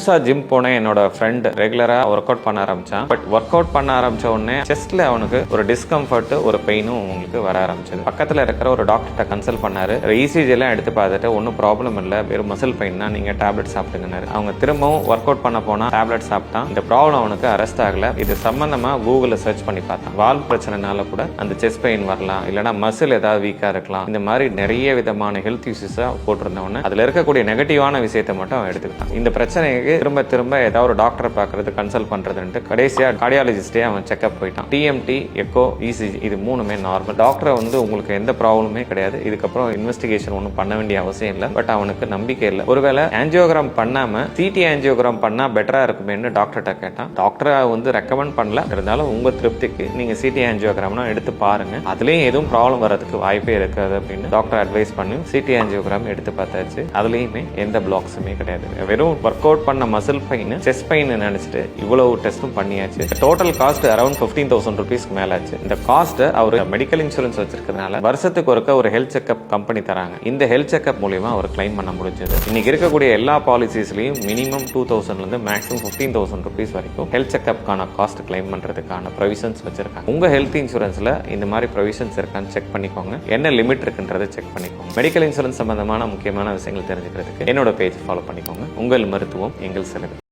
புதுசாக ஜிம் போன என்னோட ஃப்ரெண்ட் ரெகுலராக ஒர்க் அவுட் பண்ண ஆரம்பிச்சான். பட் ஒர்க் அவுட் பண்ண ஆரம்பிச்ச உடனே செஸ்ட்ல அவனுக்கு ஒரு டிஸ்கம்ஃபர்ட், ஒரு பெயினும் உங்களுக்கு வர ஆரம்பிச்சது. பக்கத்தில் இருக்கிற ஒரு டாக்டர்கிட்ட கன்சல்ட் பண்ணாரு. இசிஜி எல்லாம் எடுத்து பார்த்துட்டு ஒன்றும் ப்ராப்ளம் இல்லை, வெறும் மசில் பெயின் தான், நீங்க டேப்லெட் சாப்பிட்டுங்கன்னாரு. அவங்க திரும்பவும் ஒர்க் அவுட் பண்ண போனா டேப்லெட் சாப்பிட்டான். இந்த ப்ராப்ளம் அவனுக்கு அரெஸ்ட் ஆகல. இது சம்பந்தமா கூகுளில் சர்ச் பண்ணி பார்த்தான். வால் பிரச்சனைனால கூட அந்த செஸ்ட் பெயின் வரலாம், இல்லைன்னா மசில் ஏதாவது வீக்கா இருக்கலாம். இந்த மாதிரி நிறைய விதமான ஹெல்த் இஷ்யூஸா போட்டிருந்தவன அதுல இருக்கக்கூடிய நெகட்டிவான விஷயத்தை மட்டும் அவன் எடுத்துக்கிட்டான். இந்த பிரச்சனைக்கு திரும்ப திரும்ப ஏதாவது ஒரு டாக்டரை பார்க்கறது, கன்சல்ட் பண்றதுன்ட்டு கடைசியா கார்டியாலஜிஸ்டே அவன் செக்அப் போயிட்டான். டிஎம்டி, எக்கோ, இசிஜி இது மூணுமே நார்மல். டாக்டரை உங்களுக்கு எந்த ப்ராப்ளமே கிடையாது, இதுக்கப்புறம் இன்வெஸ்டிகேஷன் ஒன்றும் பண்ண வேண்டிய அவசியம் இல்லை. பட் அவனுக்கு நம்பிக்கை இல்லை. ஒருவேளை ஆஞ்சியோகிராம் பண்ணாம சிடி ஆஞ்சியோகிராம் பண்ணா பெட்டரா இருக்குமேன்னு டாக்டர்கிட்ட கேட்டான். டாக்டரை ரெக்கமெண்ட் பண்ணல, இருந்தாலும் உங்க திருப்திக்கு நீங்க சிடி ஆஞ்சியோகிராம்னா எடுத்து பாருங்க, அதுலயும் எதுவும் ப்ராப்ளம் வரதுக்கு வாய்ப்பே இருக்காது அப்படின்னு டாக்டர் அட்வைஸ் பண்ணி சிடி ஆஞ்சியோகிராம் எடுத்து பார்த்தாச்சு. அதுலயுமே எந்த பிளாக்ஸுமே கிடையாது. வெறும் ஒர்க் அவுட் பண்ண மசில் பெயின், செஸ்ட் பெயின் நினைச்சிட்டு இவ்வளவு டெஸ்டும் பண்ணியாச்சு. டோட்டல் காஸ்ட் அரௌண்ட் 15,000 rupees மேல ஆச்சு. இந்த காஸ்ட் அவர் மெடிக்கல் இன்சூரன்ஸ் வச்சிருக்கிறதுனால வருஷத்துக்கு ஒரு ஹெல்த் செக்அப் கம்பெனி தராங்க. இந்த ஹெல்த் செக்அப் மூலியமா அவர் கிளைம் பண்ண முடிஞ்சது. இன்னைக்கு இருக்கக்கூடிய எல்லா பாலிசிஸ்லயும் மினிமம் 2,000 இருந்து மேக்ஸிமம் 15,000 rupees வரைக்கும் ஹெல்த் செக்அப்கான காஸ்ட் கிளைம் பண்றதுக்கான ப்ரொவிஷன்ஸ் வச்சிருக்காங்க. உங்க ஹெல்த் இன்சூரன்ஸ்ல இந்த மாதிரி ப்ரொவிஷன்ஸ் இருக்கான்னு செக் பண்ணிக்கோங்க. என்ன லிமிட் இருக்குன்றதை செக் பண்ணிக்கோங்க. மெடிக்கல் இன்சூரன்ஸ் சம்பந்தமான முக்கியமான விஷயங்கள் தெரிஞ்சுக்கிறதுக்கு என்னோட பேஜ் ஃபாலோ பண்ணிக்கோங்க. உங்கள் மருத்துவம் எங்கள் செலவு.